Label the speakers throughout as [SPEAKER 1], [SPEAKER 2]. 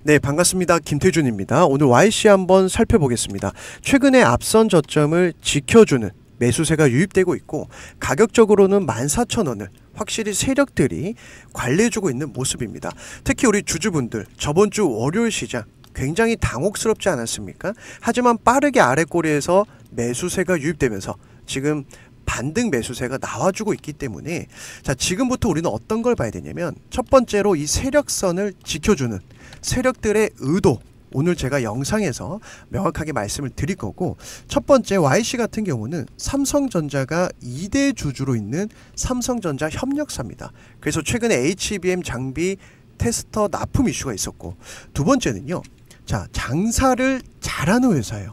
[SPEAKER 1] 네, 반갑습니다. 김태준입니다. 오늘 YC 한번 살펴보겠습니다. 최근에 앞선 저점을 지켜주는 매수세가 유입되고 있고 가격적으로는 14,000원을 확실히 세력들이 관리해주고 있는 모습입니다. 특히 우리 주주분들 저번 주 월요일 시장 굉장히 당혹스럽지 않았습니까? 하지만 빠르게 아래꼬리에서 매수세가 유입되면서 지금 반등 매수세가 나와주고 있기 때문에 자, 지금부터 우리는 어떤 걸 봐야 되냐면 첫 번째로 이 세력선을 지켜주는 세력들의 의도, 오늘 제가 영상에서 명확하게 말씀을 드릴 거고, 첫 번째 YC 같은 경우는 삼성전자가 2대 주주로 있는 삼성전자 협력사입니다. 그래서 최근에 HBM 장비 테스터 납품 이슈가 있었고, 두 번째는요, 자, 장사를 잘하는 회사예요.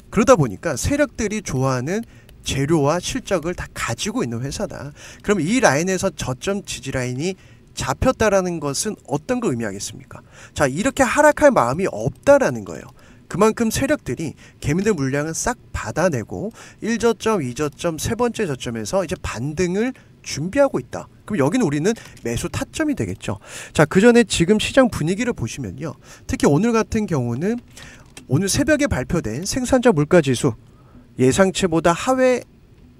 [SPEAKER 1] 그러다 보니까 세력들이 좋아하는 재료와 실적을 다 가지고 있는 회사다. 그럼 이 라인에서 저점 지지 라인이 잡혔다라는 것은 어떤 걸 의미하겠습니까? 자, 이렇게 하락할 마음이 없다라는 거예요. 그만큼 세력들이 개미들 물량은 싹 받아내고 1저점, 2저점, 세 번째 저점에서 이제 반등을 준비하고 있다. 그럼 여기는 우리는 매수 타점이 되겠죠. 자, 그 전에 지금 시장 분위기를 보시면요. 특히 오늘 같은 경우는 오늘 새벽에 발표된 생산자 물가지수 예상치보다 하회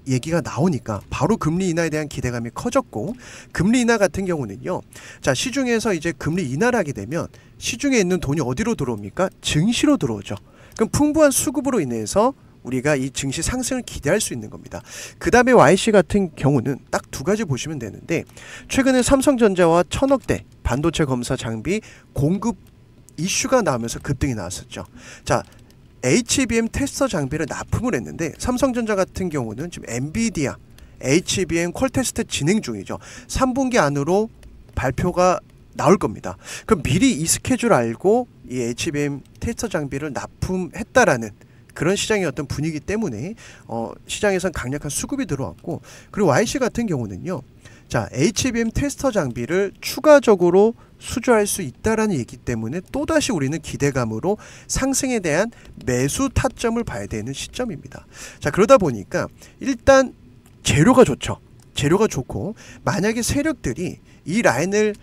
[SPEAKER 1] 얘기가 나오니까 바로 금리 인하에 대한 기대감이 커졌고, 금리 인하 같은 경우는요, 자, 시중에서 이제 금리 인하를 하게 되면 시중에 있는 돈이 어디로 들어옵니까? 증시로 들어오죠. 그럼 풍부한 수급으로 인해서 우리가 이 증시 상승을 기대할 수 있는 겁니다. 그 다음에 YC 같은 경우는 딱 두 가지 보시면 되는데, 최근에 삼성전자와 1000억대 반도체 검사 장비 공급 이슈가 나오면서 급등이 나왔었죠. 자, HBM 테스터 장비를 납품을 했는데 삼성전자 같은 경우는 지금 엔비디아 HBM 퀄 테스트 진행 중이죠. 3분기 안으로 발표가 나올 겁니다. 그럼 미리 이 스케줄 알고 이 HBM 테스터 장비를 납품했다라는 그런 시장의 어떤 분위기 때문에 시장에선 강력한 수급이 들어왔고, 그리고 YC 같은 경우는요, 자, HBM 테스터 장비를 추가적으로 수주할 수 있다라는 얘기 때문에 또다시 우리는 기대감으로 상승에 대한 매수 타점을 봐야 되는 시점입니다. 자, 그러다 보니까 일단 재료가 좋죠. 재료가 좋고, 만약에 세력들이 이 라인을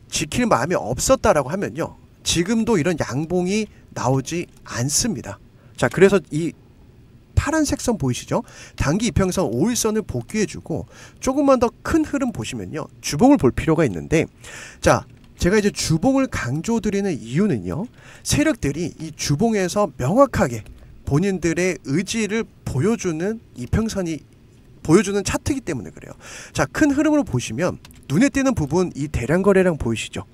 [SPEAKER 1] 지킬 마음이 없었다라고 하면요, 지금도 이런 양봉이 나오지 않습니다. 자, 그래서 이 파란색 선 보이시죠? 단기 이평선 5일선을 복귀해주고 조금만 더 큰 흐름 보시면요, 주봉을 볼 필요가 있는데, 자, 제가 이제 주봉을 강조드리는 이유는요, 세력들이 이 주봉에서 명확하게 본인들의 의지를 보여주는 이평선이 보여주는 차트이기 때문에 그래요. 자, 큰 흐름으로 보시면 눈에 띄는 부분 이 대량 거래량 보이시죠?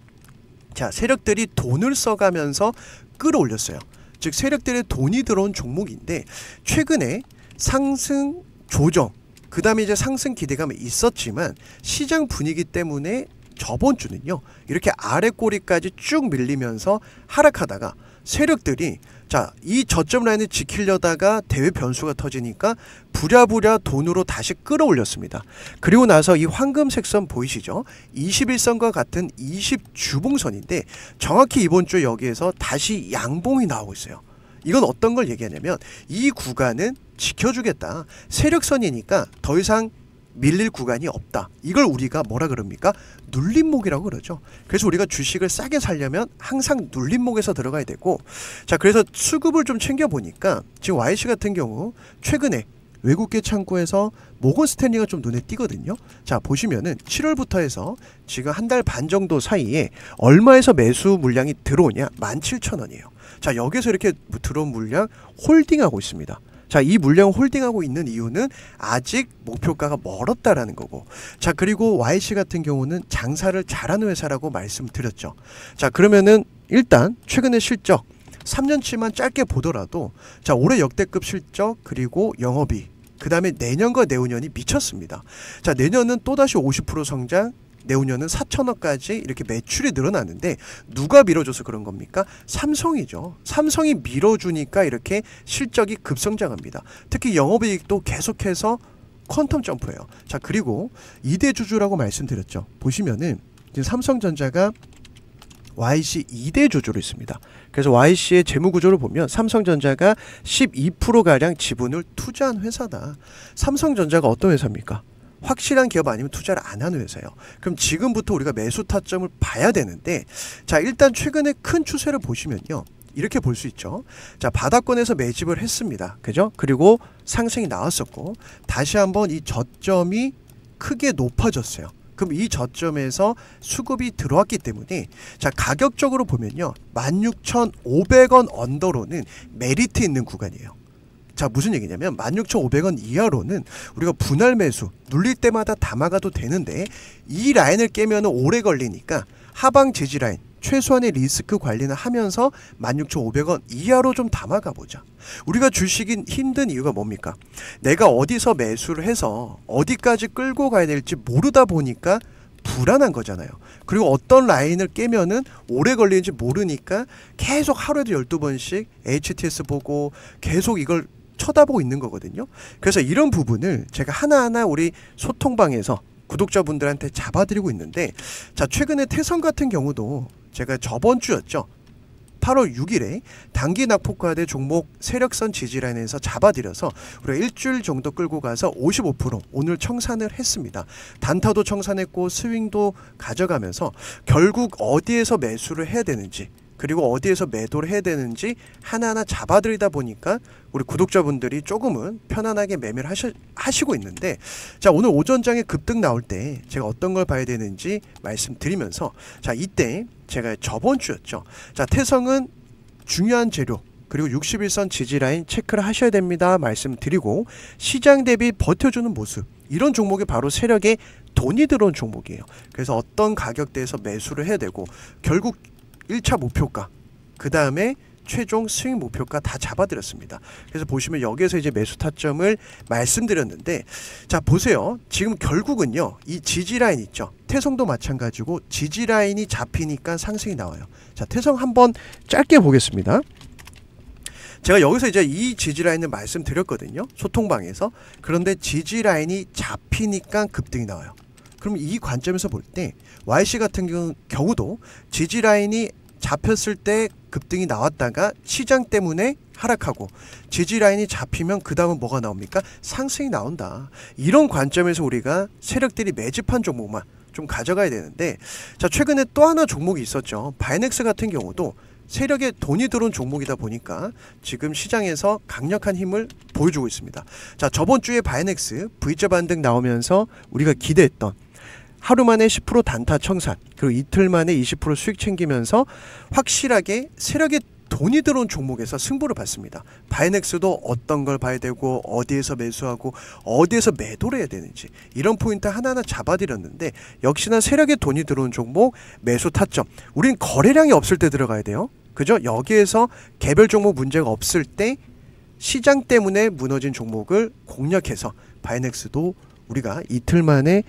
[SPEAKER 1] 자, 세력들이 돈을 써가면서 끌어올렸어요. 즉 세력들의 돈이 들어온 종목인데, 최근에 상승 조정, 그 다음에 이제 상승 기대감이 있었지만 시장 분위기 때문에 저번 주는요, 이렇게 아래 꼬리까지 쭉 밀리면서 하락하다가 세력들이 자, 이 저점 라인을 지키려다가 대외 변수가 터지니까 부랴부랴 돈으로 다시 끌어올렸습니다. 그리고 나서 이 황금색 선 보이시죠? 21선과 같은 20주봉선인데 정확히 이번 주 여기에서 다시 양봉이 나오고 있어요. 이건 어떤 걸 얘기하냐면 이 구간은 지켜주겠다. 세력선이니까 더 이상 밀릴 구간이 없다. 이걸 우리가 뭐라 그럽니까? 눌림목이라고 그러죠. 그래서 우리가 주식을 싸게 사려면 항상 눌림목에서 들어가야 되고, 자, 그래서 수급을 좀 챙겨보니까 지금 YC 같은 경우 최근에 외국계 창구에서 모건 스탠리가 좀 눈에 띄거든요. 자, 보시면은 7월부터 해서 지금 한 달 반 정도 사이에 얼마에서 매수 물량이 들어오냐? 17,000원이에요. 자, 여기서 이렇게 들어온 물량 홀딩하고 있습니다. 자, 이 물량 홀딩하고 있는 이유는 아직 목표가가 멀었다라는 거고, 자, 그리고 YC 같은 경우는 장사를 잘하는 회사라고 말씀드렸죠. 자, 그러면은 일단 최근의 실적 3년치만 짧게 보더라도, 자, 올해 역대급 실적, 그리고 영업이익, 그 다음에 내년과 내후년이 미쳤습니다. 자, 내년은 또다시 50% 성장, 내후년은 4천억까지 이렇게 매출이 늘어나는데 누가 밀어줘서 그런 겁니까? 삼성이죠. 삼성이 밀어주니까 이렇게 실적이 급성장합니다. 특히 영업이익도 계속해서 퀀텀 점프예요. 자, 그리고 2대 주주라고 말씀드렸죠. 보시면은 지금 삼성전자가 YC 2대 주주로 있습니다. 그래서 YC의 재무구조를 보면 삼성전자가 12%가량 지분을 투자한 회사다. 삼성전자가 어떤 회사입니까? 확실한 기업 아니면 투자를 안 하는 회사예요. 그럼 지금부터 우리가 매수 타점을 봐야 되는데, 자, 일단 최근에 큰 추세를 보시면요, 이렇게 볼 수 있죠. 자, 바닥권에서 매집을 했습니다. 그죠? 그리고 상승이 나왔었고, 다시 한번 이 저점이 크게 높아졌어요. 그럼 이 저점에서 수급이 들어왔기 때문에, 자, 가격적으로 보면요, 16,500원 언더로는 메리트 있는 구간이에요. 자, 무슨 얘기냐면 16,500원 이하로는 우리가 분할 매수 눌릴 때마다 담아가도 되는데, 이 라인을 깨면 오래 걸리니까 하방 지지 라인, 최소한의 리스크 관리는 하면서 16,500원 이하로 좀 담아가 보자. 우리가 주식이 힘든 이유가 뭡니까? 내가 어디서 매수를 해서 어디까지 끌고 가야 될지 모르다 보니까 불안한 거잖아요. 그리고 어떤 라인을 깨면은 오래 걸리는지 모르니까 계속 하루에도 12번씩 HTS 보고 계속 이걸 쳐다보고 있는 거거든요. 그래서 이런 부분을 제가 하나하나 우리 소통방에서 구독자분들한테 잡아드리고 있는데, 자, 최근에 태성 같은 경우도 제가 저번 주였죠, 8월 6일에 단기 낙폭과대 종목 세력선 지지라인에서 잡아드려서 우리가 일주일 정도 끌고 가서 55% 오늘 청산을 했습니다. 단타도 청산했고 스윙도 가져가면서 결국 어디에서 매수를 해야 되는지, 그리고 어디에서 매도를 해야 되는지 하나하나 잡아드리다 보니까 우리 구독자분들이 조금은 편안하게 매매를 하시고 있는데, 자, 오늘 오전장에 급등 나올 때 제가 어떤 걸 봐야 되는지 말씀드리면서, 자, 이때 제가 저번 주였죠. 자, 태성은 중요한 재료 그리고 61선 지지라인 체크를 하셔야 됩니다 말씀드리고, 시장 대비 버텨주는 모습, 이런 종목이 바로 세력에 돈이 들어온 종목이에요. 그래서 어떤 가격대에서 매수를 해야 되고, 결국 1차 목표가, 그 다음에 최종 스윙 목표가 다 잡아드렸습니다. 그래서 보시면 여기에서 이제 매수 타점을 말씀드렸는데, 자, 보세요. 지금 결국은요, 이 지지라인 있죠, 태성도 마찬가지고 지지라인이 잡히니까 상승이 나와요. 자, 태성 한번 짧게 보겠습니다. 제가 여기서 이제 이 지지라인을 말씀드렸거든요, 소통방에서. 그런데 지지라인이 잡히니까 급등이 나와요. 그럼 이 관점에서 볼 때 YC 같은 경우도 지지라인이 잡혔을 때 급등이 나왔다가 시장 때문에 하락하고, 지지라인이 잡히면 그 다음은 뭐가 나옵니까? 상승이 나온다. 이런 관점에서 우리가 세력들이 매집한 종목만 좀 가져가야 되는데, 자, 최근에 또 하나 종목이 있었죠. 바이넥스 같은 경우도 세력에 돈이 들어온 종목이다 보니까 지금 시장에서 강력한 힘을 보여주고 있습니다. 자, 저번 주에 바이넥스 V자 반등 나오면서 우리가 기대했던 하루 만에 10% 단타 청산, 그리고 이틀 만에 20% 수익 챙기면서 확실하게 세력에 돈이 들어온 종목에서 승부를 봤습니다. 바이넥스도 어떤 걸 봐야 되고, 어디에서 매수하고 어디에서 매도를 해야 되는지, 이런 포인트 하나하나 잡아드렸는데, 역시나 세력에 돈이 들어온 종목 매수 타점, 우린 거래량이 없을 때 들어가야 돼요. 그죠? 여기에서 개별 종목 문제가 없을 때 시장 때문에 무너진 종목을 공략해서 바이넥스도 우리가 이틀 만에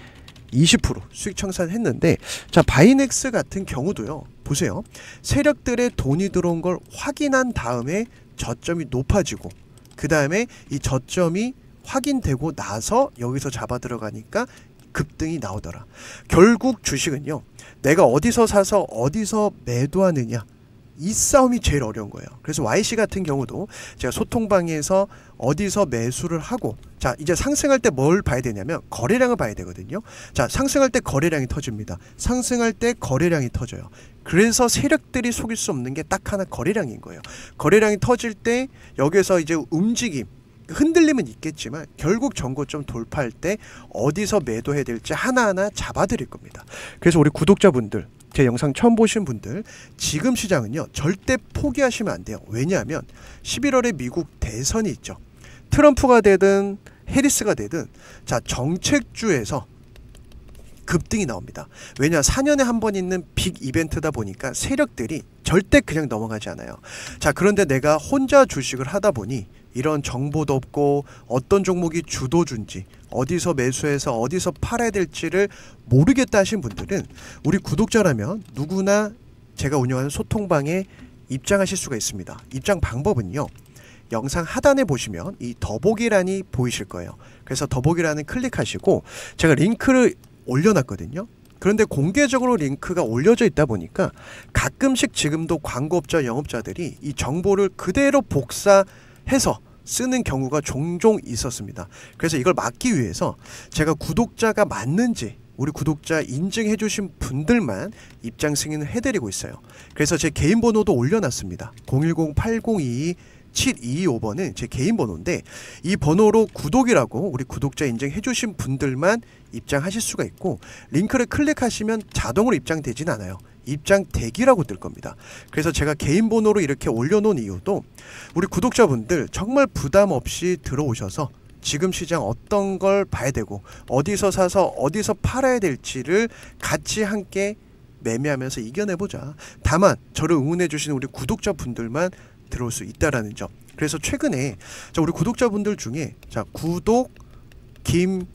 [SPEAKER 1] 20% 수익 청산했는데, 자, 바이넥스 같은 경우도요, 보세요. 세력들의 돈이 들어온 걸 확인한 다음에 저점이 높아지고, 그 다음에 이 저점이 확인되고 나서 여기서 잡아 들어가니까 급등이 나오더라. 결국 주식은요, 내가 어디서 사서 어디서 매도하느냐, 이 싸움이 제일 어려운 거예요. 그래서 YC 같은 경우도 제가 소통방에서 어디서 매수를 하고, 자, 이제 상승할 때 뭘 봐야 되냐면 거래량을 봐야 되거든요. 자, 상승할 때 거래량이 터집니다. 상승할 때 거래량이 터져요. 그래서 세력들이 속일 수 없는 게 딱 하나, 거래량인 거예요. 거래량이 터질 때 여기에서 이제 움직임, 흔들림은 있겠지만 결국 전고점 돌파할 때 어디서 매도해야 될지 하나하나 잡아드릴 겁니다. 그래서 우리 구독자분들, 제 영상 처음 보신 분들, 지금 시장은요 절대 포기하시면 안 돼요. 왜냐하면 11월에 미국 대선이 있죠. 트럼프가 되든 해리스가 되든, 자, 정책주에서 급등이 나옵니다. 왜냐, 4년에 한 번 있는 빅 이벤트다 보니까 세력들이 절대 그냥 넘어가지 않아요. 자, 그런데 내가 혼자 주식을 하다 보니 이런 정보도 없고 어떤 종목이 주도주인지, 어디서 매수해서 어디서 팔아야 될지를 모르겠다 하신 분들은 우리 구독자라면 누구나 제가 운영하는 소통방에 입장하실 수가 있습니다. 입장 방법은요, 영상 하단에 보시면 이 더보기란이 보이실 거예요. 그래서 더보기란을 클릭하시고 제가 링크를 올려놨거든요. 그런데 공개적으로 링크가 올려져 있다 보니까 가끔씩 지금도 광고업자, 영업자들이 이 정보를 그대로 복사해서 쓰는 경우가 종종 있었습니다. 그래서 이걸 막기 위해서 제가 구독자가 맞는지 우리 구독자 인증해 주신 분들만 입장 승인을 해드리고 있어요. 그래서 제 개인 번호도 올려놨습니다. 010-8022-7225번은 제 개인 번호인데 이 번호로 구독이라고 우리 구독자 인증해 주신 분들만 입장하실 수가 있고, 링크를 클릭하시면 자동으로 입장되진 않아요. 입장 대기라고 뜰 겁니다. 그래서 제가 개인 번호로 이렇게 올려놓은 이유도 우리 구독자분들 정말 부담 없이 들어오셔서 지금 시장 어떤 걸 봐야 되고 어디서 사서 어디서 팔아야 될지를 같이 함께 매매하면서 이겨내보자. 다만 저를 응원해 주시는 우리 구독자분들만 들어올 수 있다라는 점. 그래서 최근에 우리 구독자분들 중에 구독, 김,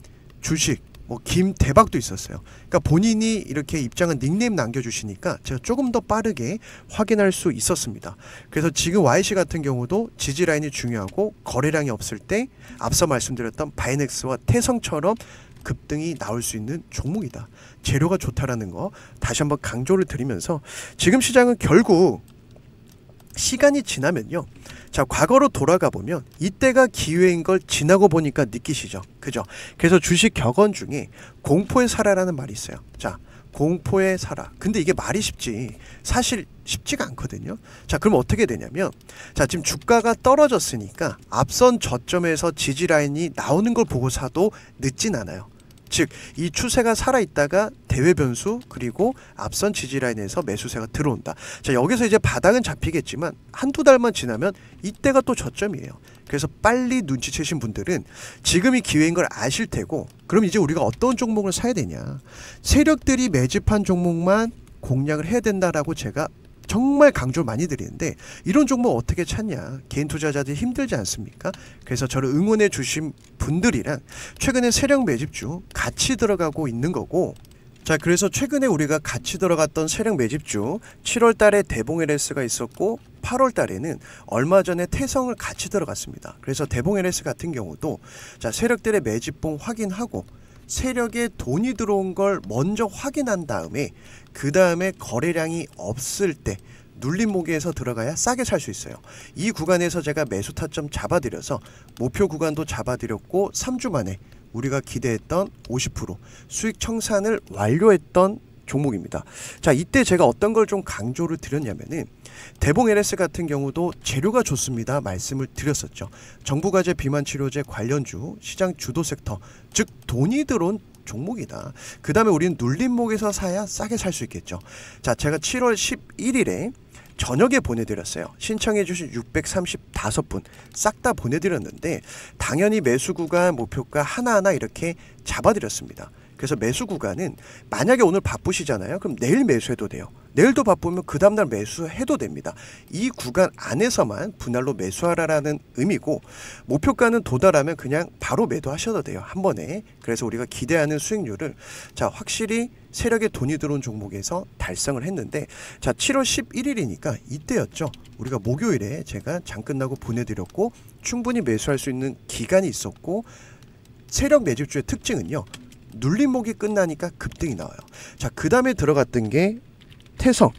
[SPEAKER 1] 주식, 김 대박도 있었어요. 그러니까 본인이 이렇게 입장한 닉네임 남겨주시니까 제가 조금 더 빠르게 확인할 수 있었습니다. 그래서 지금 YC 같은 경우도 지지 라인이 중요하고 거래량이 없을 때 앞서 말씀드렸던 바이넥스와 태성처럼 급등이 나올 수 있는 종목이다. 재료가 좋다라는 거 다시 한번 강조를 드리면서, 지금 시장은 결국 시간이 지나면요, 과거로 돌아가 보면 이때가 기회인 걸 지나고 보니까 느끼시죠, 그죠? 그래서 주식 격언 중에 공포에 살아라는 말이 있어요. 공포에 살아. 근데 이게 말이 쉽지 사실 쉽지가 않거든요. 그럼 어떻게 되냐면, 지금 주가가 떨어졌으니까 앞선 저점에서 지지 라인이 나오는 걸 보고 사도 늦진 않아요. 즉 이 추세가 살아있다가 대외 변수 그리고 앞선 지지라인에서 매수세가 들어온다. 여기서 이제 바닥은 잡히겠지만 한두 달만 지나면 이때가 또 저점이에요. 그래서 빨리 눈치채신 분들은 지금이 기회인 걸 아실 테고, 그럼 이제 우리가 어떤 종목을 사야 되냐, 세력들이 매집한 종목만 공략을 해야 된다라고 제가 정말 강조를 많이 드리는데, 이런 종목 어떻게 찾냐, 개인 투자자들이 힘들지 않습니까? 그래서 저를 응원해 주신 분들이랑 최근에 세력 매집주 같이 들어가고 있는 거고, 그래서 최근에 우리가 같이 들어갔던 세력 매집주 7월 달에 대봉 LS가 있었고 8월 달에는 얼마 전에 태성을 같이 들어갔습니다. 그래서 대봉 LS 같은 경우도 세력들의 매집봉 확인하고 세력에 돈이 들어온 걸 먼저 확인한 다음에 그 다음에 거래량이 없을 때 눌림목에서 들어가야 싸게 살 수 있어요. 이 구간에서 제가 매수 타점 잡아드려서 목표 구간도 잡아드렸고 3주 만에 우리가 기대했던 50% 수익 청산을 완료했던 종목입니다. 이때 제가 어떤 걸 좀 강조를 드렸냐면은, 대봉 LS 같은 경우도 재료가 좋습니다 말씀을 드렸었죠. 정부과제 비만치료제 관련주 시장 주도 섹터, 즉 돈이 들어온 종목이다. 그 다음에 우리는 눌림목에서 사야 싸게 살 수 있겠죠. 제가 7월 11일에 저녁에 보내드렸어요. 신청해 주신 635분 싹 다 보내드렸는데 당연히 매수 구간 목표가 하나하나 이렇게 잡아드렸습니다. 그래서 매수 구간은 만약에 오늘 바쁘시잖아요. 그럼 내일 매수해도 돼요. 내일도 바쁘면 그 다음날 매수해도 됩니다. 이 구간 안에서만 분할로 매수하라라는 의미고, 목표가는 도달하면 그냥 바로 매도하셔도 돼요, 한 번에. 그래서 우리가 기대하는 수익률을 확실히 세력에 돈이 들어온 종목에서 달성을 했는데, 7월 11일이니까 이때였죠. 우리가 목요일에 제가 장 끝나고 보내드렸고 충분히 매수할 수 있는 기간이 있었고, 세력 매집주의 특징은요, 눌림목이 끝나니까 급등이 나와요. 그 다음에 들어갔던 게 태성.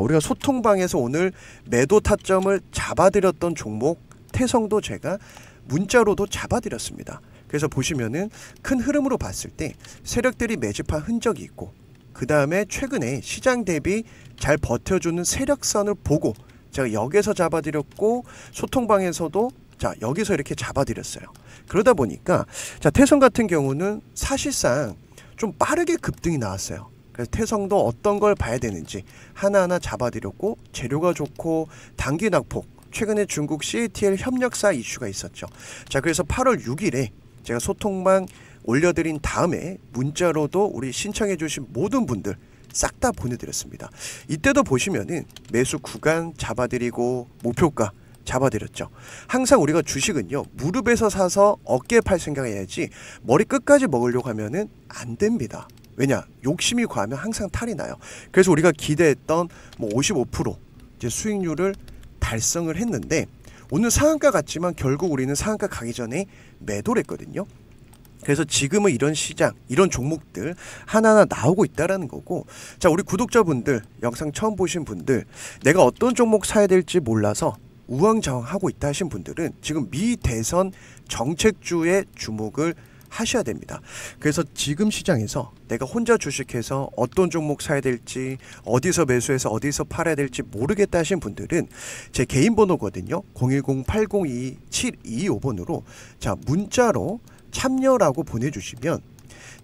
[SPEAKER 1] 우리가 소통방에서 오늘 매도 타점을 잡아드렸던 종목 태성도 제가 문자로도 잡아드렸습니다. 그래서 보시면은 큰 흐름으로 봤을 때 세력들이 매집한 흔적이 있고, 그 다음에 최근에 시장 대비 잘 버텨주는 세력선을 보고 제가 여기서 잡아드렸고, 소통방에서도 여기서 이렇게 잡아드렸어요. 그러다 보니까 태성 같은 경우는 사실상 좀 빠르게 급등이 나왔어요. 그래서 태성도 어떤 걸 봐야 되는지 하나하나 잡아드렸고, 재료가 좋고 단기 낙폭, 최근에 중국 CATL 협력사 이슈가 있었죠. 그래서 8월 6일에 제가 소통방 올려드린 다음에 문자로도 우리 신청해 주신 모든 분들 싹 다 보내드렸습니다. 이때도 보시면은 매수 구간 잡아드리고 목표가 잡아드렸죠. 항상 우리가 주식은요, 무릎에서 사서 어깨에 팔 생각해야지 머리 끝까지 먹으려고 하면은 안 됩니다. 왜냐? 욕심이 과하면 항상 탈이 나요. 그래서 우리가 기대했던 55% 이제 수익률을 달성을 했는데, 오늘 상한가 같지만 결국 우리는 상한가 가기 전에 매도를 했거든요. 그래서 지금은 이런 시장, 이런 종목들 하나하나 나오고 있다라는 거고, 우리 구독자분들, 영상 처음 보신 분들, 내가 어떤 종목 사야 될지 몰라서 우왕좌왕하고 있다 하신 분들은 지금 미 대선 정책주에 주목을 하셔야 됩니다. 그래서 지금 시장에서 내가 혼자 주식해서 어떤 종목 사야 될지, 어디서 매수해서 어디서 팔아야 될지 모르겠다 하신 분들은 제 개인 번호거든요. 010-802-7225번으로 자, 문자로 참여라고 보내주시면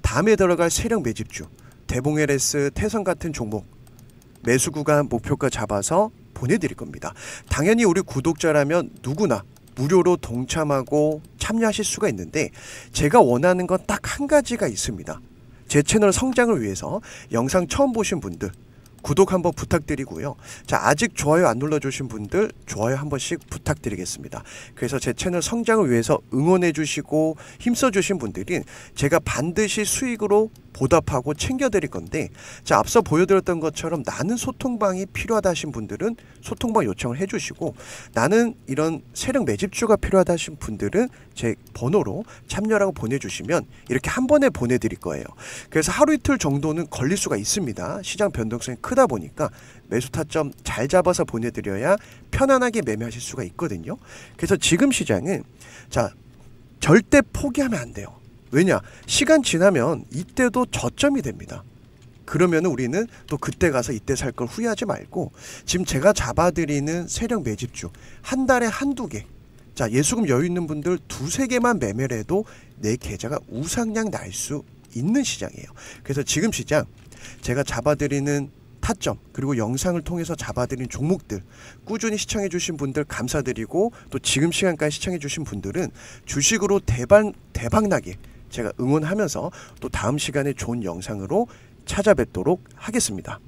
[SPEAKER 1] 다음에 들어갈 세력 매집주, 대봉 LS, 태선 같은 종목 매수 구간 목표가 잡아서 보내드릴 겁니다. 당연히 우리 구독자라면 누구나 무료로 동참하고 참여하실 수가 있는데 제가 원하는 건 딱 한 가지가 있습니다. 제 채널 성장을 위해서 영상 처음 보신 분들 구독 한번 부탁드리고요. 자, 아직 좋아요 안 눌러주신 분들 좋아요 한 번씩 부탁드리겠습니다. 그래서 제 채널 성장을 위해서 응원해 주시고 힘써 주신 분들은 제가 반드시 수익으로 보답하고 챙겨드릴 건데, 자, 앞서 보여드렸던 것처럼 나는 소통방이 필요하다 하신 분들은 소통방 요청을 해주시고, 나는 이런 세력 매집주가 필요하다 하신 분들은 제 번호로 참여라고 보내주시면 이렇게 한 번에 보내드릴 거예요. 그래서 하루 이틀 정도는 걸릴 수가 있습니다. 시장 변동성이 크다 보니까 매수 타점 잘 잡아서 보내드려야 편안하게 매매하실 수가 있거든요. 그래서 지금 시장은 자, 절대 포기하면 안 돼요. 왜냐? 시간 지나면 이때도 저점이 됩니다. 그러면 우리는 또 그때 가서 이때 살 걸 후회하지 말고 지금 제가 잡아드리는 세력 매집주 한 달에 한두 개, 자, 예수금 여유 있는 분들 두세 개만 매매를 해도 내 계좌가 우상향 날 수 있는 시장이에요. 그래서 지금 시장 제가 잡아드리는 타점 그리고 영상을 통해서 잡아드린 종목들 꾸준히 시청해 주신 분들 감사드리고, 또 지금 시간까지 시청해 주신 분들은 주식으로 대박나게 제가 응원하면서 또 다음 시간에 좋은 영상으로 찾아뵙도록 하겠습니다.